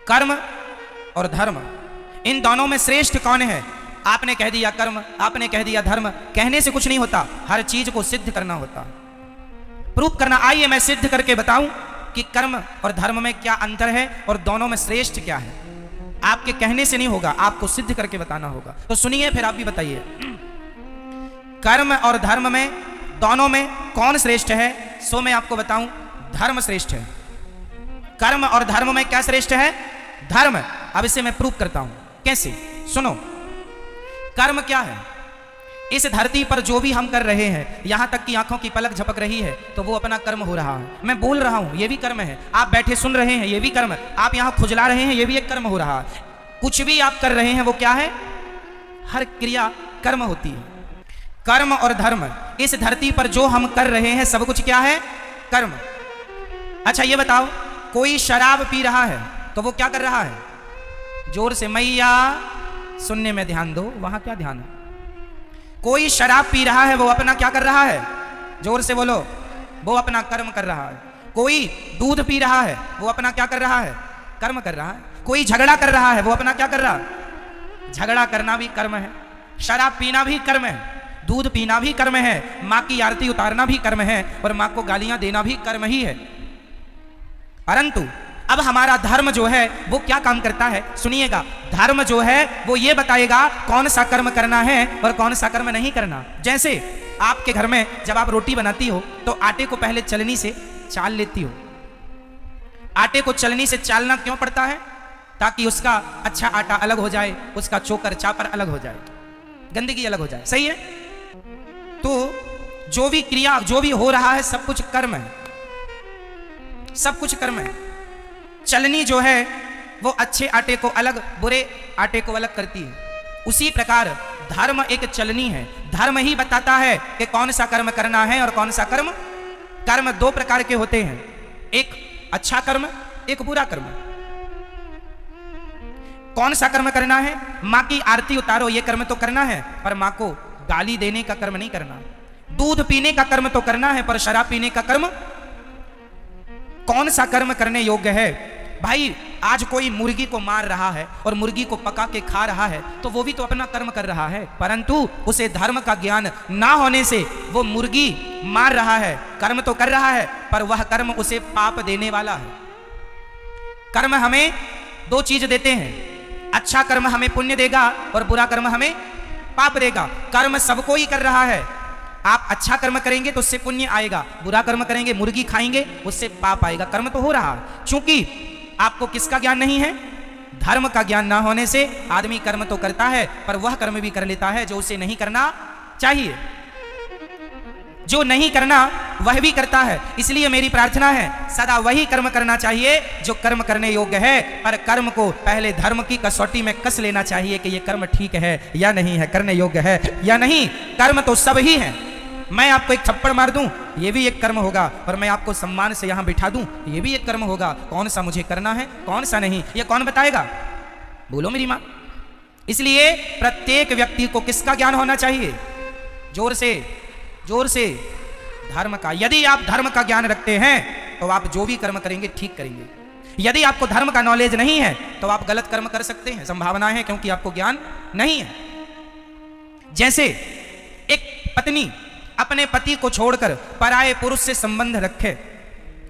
कर्म और धर्म, इन दोनों में श्रेष्ठ कौन है? आपने कह दिया कर्म, आपने कह दिया धर्म। कहने से कुछ नहीं होता, हर चीज को सिद्ध करना होता, प्रूफ करना। आइए मैं सिद्ध करके बताऊं कि कर्म और धर्म में क्या अंतर है और दोनों में श्रेष्ठ क्या है। आपके कहने से नहीं होगा, आपको सिद्ध करके बताना होगा। तो सुनिए, फिर आप भी बताइए, कर्म और धर्म में दोनों में कौन श्रेष्ठ है? सो मैं आपको बताऊं, धर्म श्रेष्ठ है। कर्म और धर्म में क्या श्रेष्ठ है? धर्म। अब इसे मैं प्रूफ करता हूं। कैसे? सुनो, कर्म क्या है? इस धरती पर जो भी हम कर रहे हैं, यहां तक कि आंखों की पलक झपक रही है तो वो अपना कर्म हो रहा है। मैं बोल रहा हूं, ये भी कर्म है। आप बैठे सुन रहे हैं, ये भी कर्म है। आप यहां खुजला रहे हैं, ये भी एक कर्म हो रहा है। कुछ भी आप कर रहे हैं वो क्या है? हर क्रिया कर्म होती है। कर्म और धर्म, इस धरती पर जो हम कर रहे हैं सब कुछ क्या है? कर्म। अच्छा ये बताओ, कोई शराब पी रहा है तो वो क्या कर रहा है? जोर से मैया, सुनने में ध्यान दो, वहां क्या ध्यान है? कोई शराब पी रहा है, वो अपना क्या कर रहा है? जोर से बोलो, वो अपना कर्म कर रहा है। कोई दूध पी रहा है, वो अपना क्या कर रहा है? कर्म कर रहा है। कोई झगड़ा कर रहा है, वो अपना क्या कर रहा है? झगड़ा करना भी कर्म है, शराब पीना भी कर्म है, दूध पीना भी कर्म है, माँ की आरती उतारना भी कर्म है और माँ को गालियां देना भी कर्म ही है। परंतु अब हमारा धर्म जो है वो क्या काम करता है? सुनिएगा, धर्म जो है वो ये बताएगा कौन सा कर्म करना है और कौन सा कर्म नहीं करना। जैसे आपके घर में जब आप रोटी बनाती हो तो आटे को पहले चलनी से चाल लेती हो। आटे को चलनी से चालना क्यों पड़ता है? ताकि उसका अच्छा आटा अलग हो जाए, उसका चोकर चापर अलग हो जाए, गंदगी अलग हो जाए। सही है? तो जो भी क्रिया, जो भी हो रहा है, सब कुछ कर्म है, सब कुछ कर्म है। चलनी जो है वो अच्छे आटे को अलग, बुरे आटे को अलग करती है। उसी प्रकार धर्म एक चलनी है। धर्म ही बताता है कि कौन सा कर्म करना है और कौन सा कर्म। कर्म दो प्रकार के होते हैं, एक अच्छा कर्म, एक बुरा कर्म। कौन सा कर्म करना है? माँ की आरती उतारो, ये कर्म तो करना है, पर माँ को गाली देने का कर्म नहीं करना। दूध पीने का कर्म तो करना है, पर शराब पीने का कर्म। कौन सा कर्म करने योग्य है? भाई आज कोई मुर्गी को मार रहा है और मुर्गी को पका के खा रहा है तो वो भी तो अपना कर्म कर रहा है, परंतु उसे धर्म का ज्ञान ना होने से वो मुर्गी मार रहा है, कर्म तो कर रहा है पर वह कर्म उसे पाप देने वाला है। कर्म हमें दो चीज देते हैं, अच्छा कर्म हमें पुण्य देगा और बुरा कर्म हमें पाप देगा। कर्म सबको ही कर रहा है। आप अच्छा कर्म करेंगे तो उससे पुण्य आएगा, बुरा कर्म करेंगे, मुर्गी खाएंगे, उससे पाप आएगा। कर्म तो हो रहा है। चूंकि आपको किसका ज्ञान नहीं है? धर्म का ज्ञान ना होने से आदमी कर्म तो करता है पर वह कर्म भी कर लेता है जो उसे नहीं करना चाहिए। जो नहीं करना वह भी करता है। इसलिए मेरी प्रार्थना है सदा वही कर्म करना चाहिए जो कर्म करने योग्य है, पर कर्म को पहले धर्म की कसौटी में कस लेना चाहिए कि यह कर्म ठीक है या नहीं है, करने योग्य है या नहीं। कर्म तो सब ही है। मैं आपको एक थप्पड़ मार दूं, ये भी एक कर्म होगा, और मैं आपको सम्मान से यहां बिठा दूं, ये भी एक कर्म होगा। कौन सा मुझे करना है, कौन सा नहीं, ये कौन बताएगा? बोलो मेरी मां। इसलिए प्रत्येक व्यक्ति को किसका ज्ञान होना चाहिए? जोर से, जोर से, धर्म का। यदि आप धर्म का ज्ञान रखते हैं तो आप जो भी कर्म करेंगे ठीक करेंगे। यदि आपको धर्म का नॉलेज नहीं है तो आप गलत कर्म कर सकते हैं, संभावना है, क्योंकि आपको ज्ञान नहीं है। जैसे एक पत्नी अपने पति को छोड़कर पराये पुरुष से संबंध रखे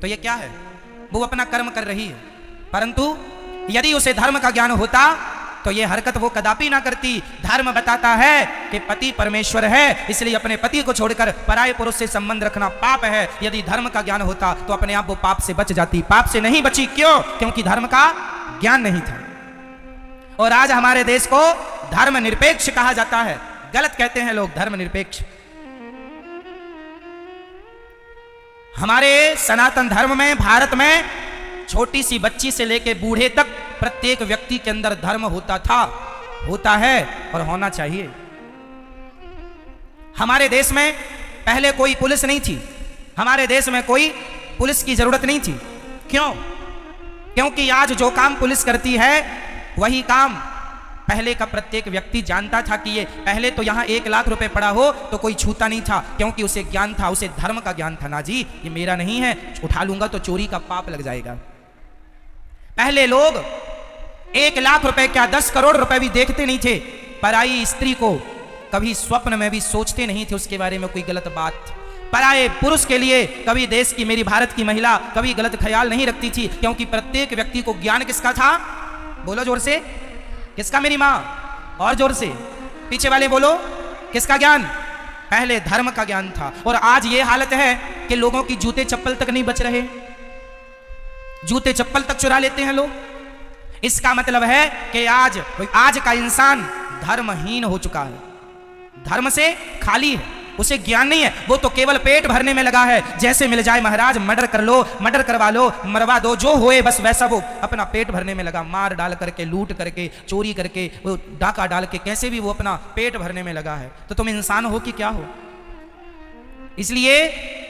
तो यह क्या है? वो अपना कर्म कर रही है। परंतु यदि उसे धर्म का ज्ञान होता तो यह हरकत वो कदापि ना करती। धर्म बताता है कि पति परमेश्वर है, इसलिए अपने पति को छोड़कर पराये पुरुष से संबंध रखना पाप है। यदि धर्म का ज्ञान होता तो अपने आप वो पाप से बच जाती। पाप से नहीं बची, क्यों? क्योंकि धर्म का ज्ञान नहीं था। और आज हमारे देश को धर्म निरपेक्ष कहा जाता है। गलत कहते हैं लोग, धर्म निरपेक्ष। हमारे सनातन धर्म में, भारत में, छोटी सी बच्ची से लेकर बूढ़े तक प्रत्येक व्यक्ति के अंदर धर्म होता था, होता है और होना चाहिए। हमारे देश में पहले कोई पुलिस नहीं थी, हमारे देश में कोई पुलिस की जरूरत नहीं थी। क्यों? क्योंकि आज जो काम पुलिस करती है वही काम पहले का प्रत्येक व्यक्ति जानता था कि ये पहले तो यहाँ 1 लाख रुपए पड़ा हो तो कोई छूता नहीं था, क्योंकि उसे ज्ञान था, उसे धर्म का ज्ञान था। ना जी, ये मेरा नहीं है, उठा लूंगा तो चोरी का पाप लग जाएगा। पहले लोग 1,00,000 रुपए क्या 10 करोड़ रुपए भी देखते नहीं थे। पराई स्त्री को कभी स्वप्न में भी सोचते नहीं थे उसके बारे में कोई गलत बात। पराये पुरुष के लिए कभी देश की, मेरी भारत की महिला कभी गलत ख्याल नहीं रखती थी, क्योंकि प्रत्येक व्यक्ति को ज्ञान किसका था? बोलो जोर से, किसका? मेरी माँ। और जोर से, पीछे वाले बोलो, किसका ज्ञान? पहले धर्म का ज्ञान था। और आज ये हालत है कि लोगों की जूते चप्पल तक नहीं बच रहे, जूते चप्पल तक चुरा लेते हैं लोग। इसका मतलब है कि आज का इंसान धर्महीन हो चुका है, धर्म से खाली है, उसे ज्ञान नहीं है। वो तो केवल पेट भरने में लगा है, जैसे मिल जाए महाराज मर्डर कर लो, मर्डर करवा लो, मरवा दो, जो होए बस वैसा वो अपना पेट भरने में लगा। मार डाल करके, लूट करके, चोरी करके, वो डाका डाल के, कैसे भी वो अपना पेट भरने में लगा है। तो तुम इंसान हो कि क्या हो? इसलिए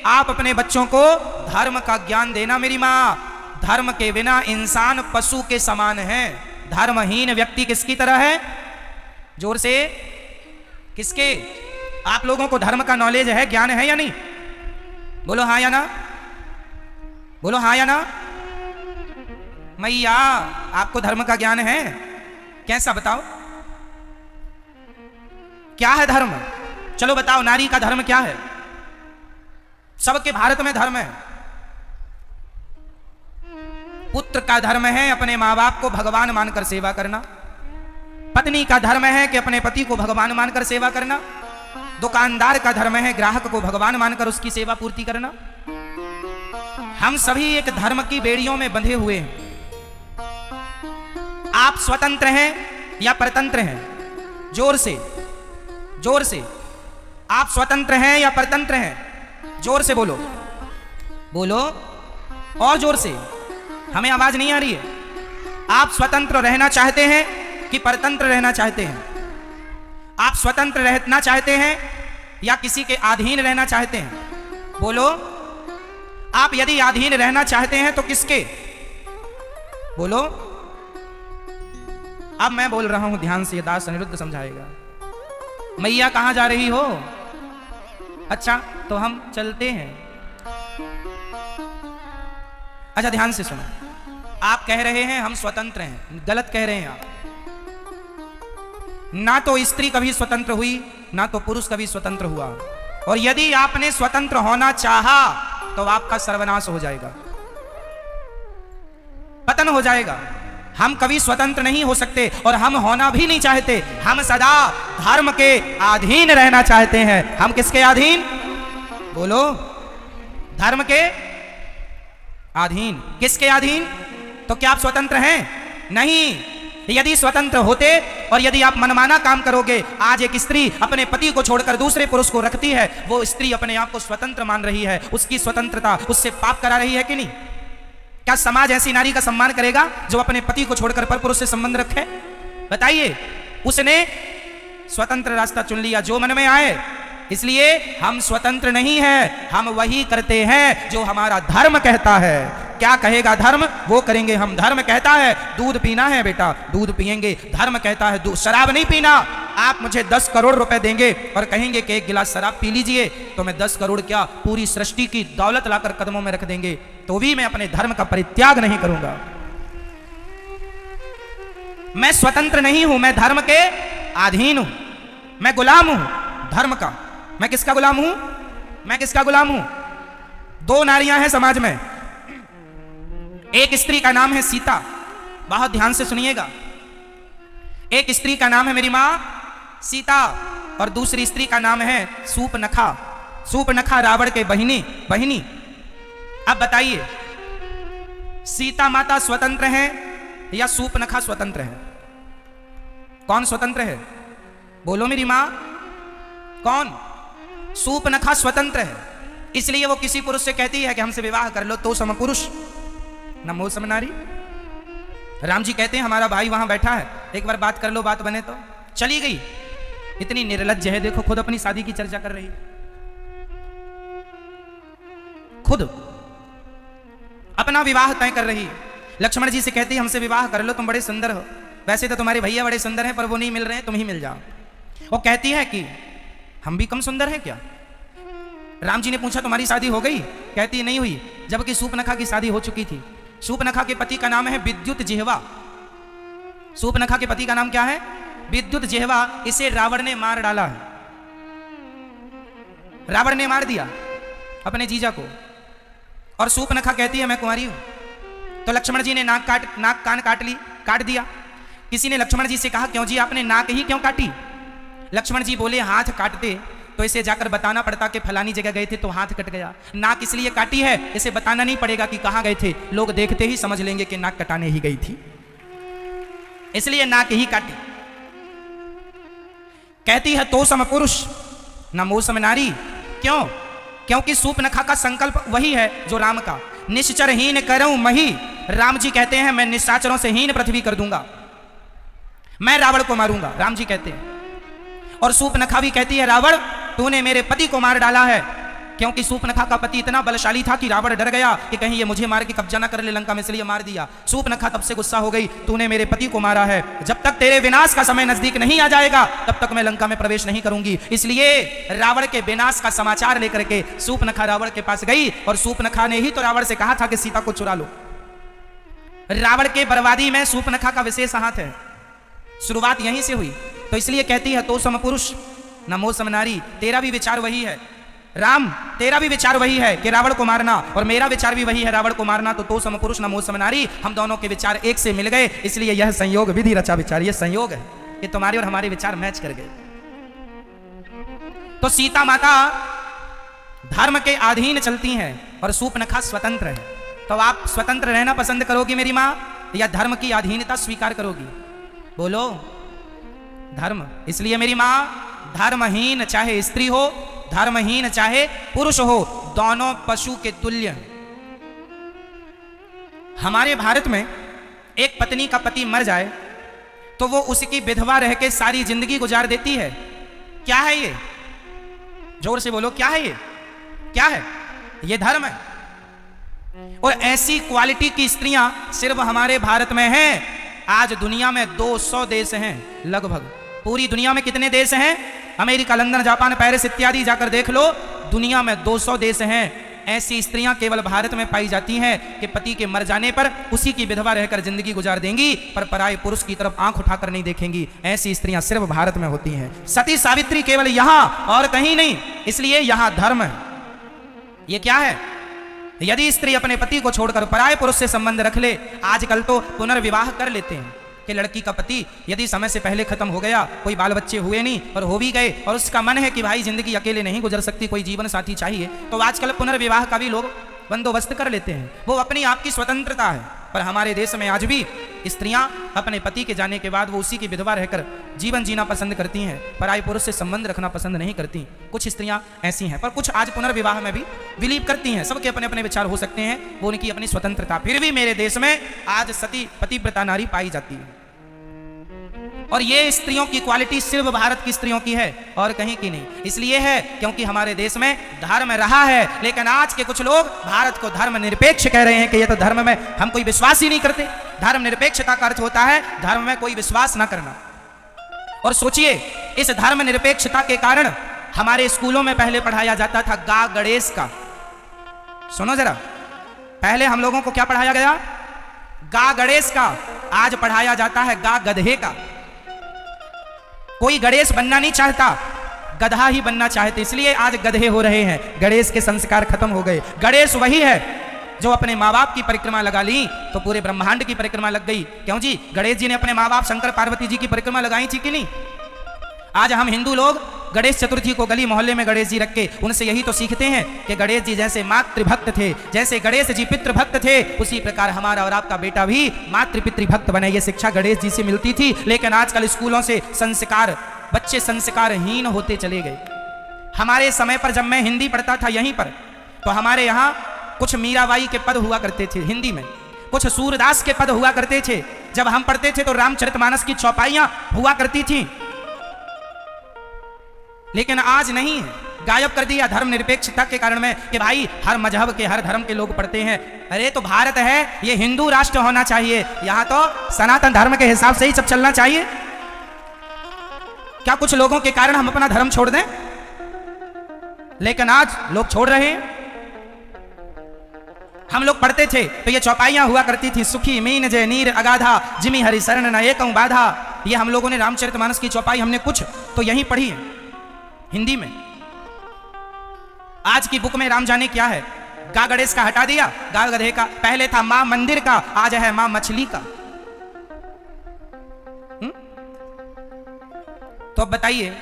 आप अपने बच्चों को धर्म का ज्ञान देना मेरी माँ। धर्म के बिना इंसान पशु के समान है। धर्महीन व्यक्ति किसकी तरह है? जोर से, किसके? आप लोगों को धर्म का नॉलेज है, ज्ञान है या नहीं? बोलो हाँ या ना, बोलो हाँ या ना। मैया, आपको धर्म का ज्ञान है? कैसा बताओ, क्या है धर्म? चलो बताओ, नारी का धर्म क्या है? सबके भारत में धर्म है। पुत्र का धर्म है अपने माँ बाप को भगवान मानकर सेवा करना। पत्नी का धर्म है कि अपने पति को भगवान मानकर सेवा करना। दुकानदार का धर्म है ग्राहक को भगवान मानकर उसकी सेवा पूर्ति करना। हम सभी एक धर्म की बेड़ियों में बंधे हुए हैं। आप स्वतंत्र हैं या परतंत्र हैं? जोर से, जोर से। आप स्वतंत्र हैं या परतंत्र हैं? जोर से बोलो, बोलो और जोर से, हमें आवाज नहीं आ रही है। आप स्वतंत्र रहना चाहते हैं कि परतंत्र रहना चाहते हैं? आप स्वतंत्र रहना चाहते हैं या किसी के अधीन रहना चाहते हैं? बोलो। आप यदि अधीन रहना चाहते हैं तो किसके? बोलो। अब मैं बोल रहा हूं, ध्यान से, दास अनिरुद्ध समझाएगा। मैया कहां जा रही हो? अच्छा, तो हम चलते हैं। अच्छा, ध्यान से सुनो। आप कह रहे हैं हम स्वतंत्र हैं, गलत कह रहे हैं आप। ना तो स्त्री कभी स्वतंत्र हुई, ना तो पुरुष कभी स्वतंत्र हुआ। और यदि आपने स्वतंत्र होना चाहा तो आपका सर्वनाश हो जाएगा, पतन हो जाएगा। हम कभी स्वतंत्र नहीं हो सकते और हम होना भी नहीं चाहते। हम सदा धर्म के अधीन रहना चाहते हैं। हम किसके अधीन? बोलो। धर्म के अधीन। किसके अधीन? तो क्या आप स्वतंत्र हैं? नहीं। यदि स्वतंत्र होते और यदि आप मनमाना काम करोगे, आज एक स्त्री अपने पति को छोड़कर दूसरे पुरुष को रखती है, वो स्त्री अपने आप को स्वतंत्र मान रही है, उसकी स्वतंत्रता उससे पाप करा रही है कि नहीं? क्या समाज ऐसी नारी का सम्मान करेगा जो अपने पति को छोड़कर पर पुरुष से संबंध रखे? बताइए। उसने स्वतंत्र रास्ता चुन लिया, जो मन में आए। इसलिए हम स्वतंत्र नहीं हैं, हम वही करते हैं जो हमारा धर्म कहता है। क्या कहेगा धर्म, वो करेंगे हम। धर्म कहता है दूध पीना है बेटा, दूध पिएंगे। धर्म कहता है शराब नहीं पीना। आप मुझे 10 करोड़ रुपए देंगे और कहेंगे कि एक गिलास शराब पी लीजिए, तो मैं 10 करोड़ क्या पूरी सृष्टि की दौलत लाकर कदमों में रख देंगे, तो भी मैं अपने धर्म का परित्याग नहीं करूंगा। मैं स्वतंत्र नहीं हूं, मैं धर्म के अधीन हूं, मैं गुलाम हूं धर्म का। मैं किसका गुलाम हूं? मैं किसका गुलाम हूं? 2 नारियां हैं समाज में। एक स्त्री का नाम है सीता, बहुत ध्यान से सुनिएगा। एक स्त्री का नाम है मेरी मां सीता, और दूसरी स्त्री का नाम है सूपनखा। सूपनखा रावण के बहिनी। अब बताइए, सीता माता स्वतंत्र है या सूपनखा स्वतंत्र है? कौन स्वतंत्र है? बोलो मेरी मां, कौन? सूपनखा स्वतंत्र है। इसलिए वो किसी पुरुष से कहती है कि हमसे विवाह कर लो, तो सम पुरुष नमो सम नारी। राम जी कहते हैं हमारा भाई वहां बैठा है, एक बार बात कर लो, बात बने तो। चली गई। इतनी निर्लज्ज है, देखो खुद अपनी शादी की चर्चा कर रही है, खुद अपना विवाह तय कर रही है। लक्ष्मण जी से कहती है हमसे विवाह कर लो, तुम बड़े सुंदर हो। वैसे तो तुम्हारे भैया बड़े सुंदर हैं, पर वो नहीं मिल रहे हैं, तुम ही मिल जाओ। वो कहती है कि हम भी कम सुंदर हैं क्या? राम जी ने पूछा तुम्हारी शादी हो गई? कहती नहीं हुई, जबकि सूपनखा की शादी हो चुकी थी। सूपनखा के पति का नाम है विद्युत जिह्वा। सूर्पनखा के पति का नाम क्या है? विद्युत जिह्वा। इसे रावण ने मार डाला है, रावण ने मार दिया अपने जीजा को। और सूर्पनखा कहती है मैं कुंवारी हूं। तो लक्ष्मण जी ने नाक कान काट दिया। किसी ने लक्ष्मण जी से कहा क्यों जी आपने नाक ही क्यों काटी? लक्ष्मण जी बोले हाथ काटते तो इसे जाकर बताना पड़ता कि फलानी जगह गए थे तो हाथ कट गया। नाक इसलिए काटी है, इसे बताना नहीं पड़ेगा कि कहां गए थे, लोग देखते ही समझ लेंगे कि नाक कटाने ही गई थी, इसलिए नाक ही काटी। कहती है तो सम पुरुष न मोह सम नारी। क्यों? क्योंकि सूर्पनखा का संकल्प वही है जो राम का, निश्चरहीन करऊं मही। राम जी कहते हैं मैं निशाचरों से हीन पृथ्वी कर दूंगा, मैं रावण को मारूंगा, राम जी कहते हैं। और सूर्पनखा भी कहती है रावण तूने मेरे पति को मार डाला है, क्योंकि सूर्पनखा का पति इतना बलशाली था कि रावण डर गया कि कहीं ये मुझे मार के कब्जा ना कर ले लंका में, इसलिए मार दिया। सूर्पनखा तब से गुस्सा हो गई, तूने मेरे पति को मारा है, जब तक तेरे विनाश का समय नजदीक नहीं आ जाएगा तब तक मैं लंका में प्रवेश नहीं करूंगी। इसलिए रावण के विनाश का समाचार लेकर के सूर्पनखा रावण के पास गई। और सूर्पनखा ने ही तो रावण से कहा था कि सीता को चुरा लो। रावण के बर्बादी में सूर्पनखा का विशेष हाथ है, शुरुआत यहीं से हुई। तो इसलिए कहती है तो सम पुरुष न मोह सम नारी। तेरा भी विचार वही है राम, तेरा भी विचार वही है कि रावण को मारना, और मेरा विचार भी वही है रावण को मारना। तो सम पुरुष न मोह सम नारी, हम दोनों के विचार एक से मिल गए, इसलिए यह संयोग विधि रचा विचार। यह संयोग है, ये तुम्हारे और हमारे विचार मैच कर गए। तो सीता माता धर्म के अधीन चलती हैं और सूर्पनखा स्वतंत्र है। तो आप स्वतंत्र रहना पसंद करोगी मेरी मां, या धर्म की अधीनता स्वीकार करोगी? बोलो धर्म। इसलिए मेरी मां धर्महीन चाहे स्त्री हो, धर्महीन चाहे पुरुष हो, दोनों पशु के तुल्य हैं। हमारे भारत में एक पत्नी का पति मर जाए तो वो उसकी विधवा रह के सारी जिंदगी गुजार देती है। क्या है ये? जोर से बोलो, क्या है ये? क्या है ये? धर्म है। और ऐसी क्वालिटी की स्त्रियां सिर्फ हमारे भारत में हैं। आज दुनिया में 200 देश हैं लगभग। पूरी दुनिया में कितने देश हैं? अमेरिका, लंदन, जापान, पेरिस इत्यादि जाकर देख लो, दुनिया में 200 देश हैं। ऐसी स्त्रियां केवल भारत में पाई जाती हैं कि पति के मर जाने पर उसी की विधवा रहकर जिंदगी गुजार देंगी, पर पराये पुरुष की तरफ आंख उठाकर नहीं देखेंगी। ऐसी स्त्रियां सिर्फ भारत में होती हैं। सती सावित्री केवल यहां और कहीं नहीं, इसलिए यहां धर्म है। ये क्या है? यदि स्त्री अपने पति को छोड़कर पराये पुरुष से संबंध रख ले, आजकल तो पुनर्विवाह कर लेते हैं कि लड़की का पति यदि समय से पहले खत्म हो गया, कोई बाल बच्चे हुए नहीं और हो भी गए, और उसका मन है कि भाई जिंदगी अकेले नहीं गुजर सकती, कोई जीवन साथी चाहिए, तो आजकल पुनर्विवाह का भी लोग बंदोबस्त कर लेते हैं। वो अपनी आपकी स्वतंत्रता है। पर हमारे देश में आज भी स्त्रियां अपने पति के जाने के बाद वो उसी की विधवा रहकर जीवन जीना पसंद करती हैं, पराये पुरुष से संबंध रखना पसंद नहीं करती। कुछ स्त्रियां ऐसी हैं, पर कुछ आज पुनर्विवाह में भी बिलीव करती हैं। सबके अपने अपने विचार हो सकते हैं, वो उनकी अपनी स्वतंत्रता। फिर भी मेरे देश में आज सती पतिव्रता नारी पाई जाती है। और ये स्त्रियों की क्वालिटी सिर्फ भारत की स्त्रियों की है और कहीं की नहीं। इसलिए है क्योंकि हमारे देश में धर्म रहा है, लेकिन आज के कुछ लोग भारत को धर्म निरपेक्ष कह रहे हैं कि ये तो धर्म में हम कोई विश्वास ही नहीं करते। धर्म निरपेक्षता का अर्थ होता है धर्म में कोई विश्वास ना करना। और सोचिए, इस धर्म निरपेक्षता के कारण हमारे स्कूलों में पहले पढ़ाया जाता था गा गणेश का। सुनो जरा, पहले हम लोगों को क्या पढ़ाया गया? गा गणेश का। आज पढ़ाया जाता है गा गधे का। कोई गणेश बनना नहीं चाहता, गधा ही बनना चाहते, इसलिए आज गधे हो रहे हैं। गणेश के संस्कार खत्म हो गए। गणेश वही है जो अपने माँ बाप की परिक्रमा लगा ली तो पूरे ब्रह्मांड की परिक्रमा लग गई। क्यों जी? गणेश जी ने अपने माँ बाप शंकर पार्वती जी की परिक्रमा लगाई थी कि नहीं? आज हम हिंदू लोग गणेश चतुर्थी को गली मोहल्ले में गणेश जी रख के उनसे यही तो सीखते हैं कि गणेश जी जैसे मातृभक्त थे, जैसे गणेश जी पितृभक्त थे, उसी प्रकार हमारा और आपका बेटा भी मातृ पितृभक्त बने। ये शिक्षा गणेश जी से मिलती थी। लेकिन आजकल स्कूलों से संस्कार, बच्चे संस्कारहीन होते चले गए। हमारे समय पर जब मैं हिंदी पढ़ता था यहीं पर, तो हमारे यहाँ कुछ मीराबाई के पद हुआ करते थे हिंदी में, कुछ सूरदास के पद हुआ करते थे। जब हम पढ़ते थे तो रामचरितमानस की चौपाइयां हुआ करती थी। लेकिन आज नहीं है, गायब कर दिया धर्म निरपेक्षता के कारण में कि भाई हर मजहब के, हर धर्म के लोग पढ़ते हैं। अरे तो भारत है, ये हिंदू राष्ट्र होना चाहिए, यहां तो सनातन धर्म के हिसाब से ही सब चलना चाहिए। क्या कुछ लोगों के कारण हम अपना धर्म छोड़ दें? लेकिन आज लोग छोड़ रहे हैं। हम लोग पढ़ते थे तो ये चौपाइयां हुआ करती थी, सुखी मीन जय नीर अगाधा जिमी हरि शरण न एकं बाधा। ये हम लोगों ने रामचरितमानस की चौपाई हमने कुछ तो यहीं पढ़ी है हिंदी में। आज की बुक में राम जाने क्या है, गा गणेश का हटा दिया, गा गधे का। पहले था मां मंदिर का, आज है मां मछली का। तो अब बताइए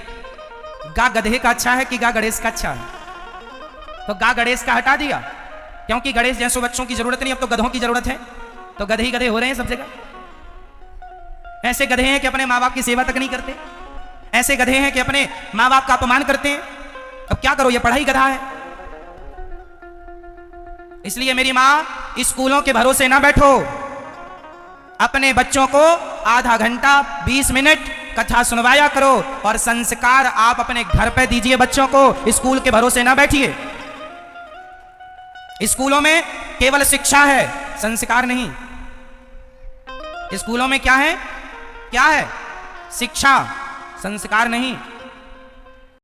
गा गधे का अच्छा है कि गा गणेश का अच्छा है? तो गा गणेश का हटा दिया क्योंकि गणेश जैसों बच्चों की जरूरत नहीं, अब तो गधों की जरूरत है। तो गधे ही गधे हो रहे हैं सब जगह। ऐसे गधे हैं कि अपने माँ बाप की सेवा तक नहीं करते, ऐसे गधे हैं कि अपने माँ बाप का अपमान करते हैं। अब क्या करो, ये पढ़ाई गधा है। इसलिए मेरी मां स्कूलों के भरोसे ना बैठो, अपने बच्चों को आधा घंटा 20 मिनट कथा सुनवाया करो और संस्कार आप अपने घर पे दीजिए बच्चों को, स्कूल के भरोसे ना बैठिए। स्कूलों में केवल शिक्षा है, संस्कार नहीं। स्कूलों में क्या है? क्या है? शिक्षा, संस्कार नहीं।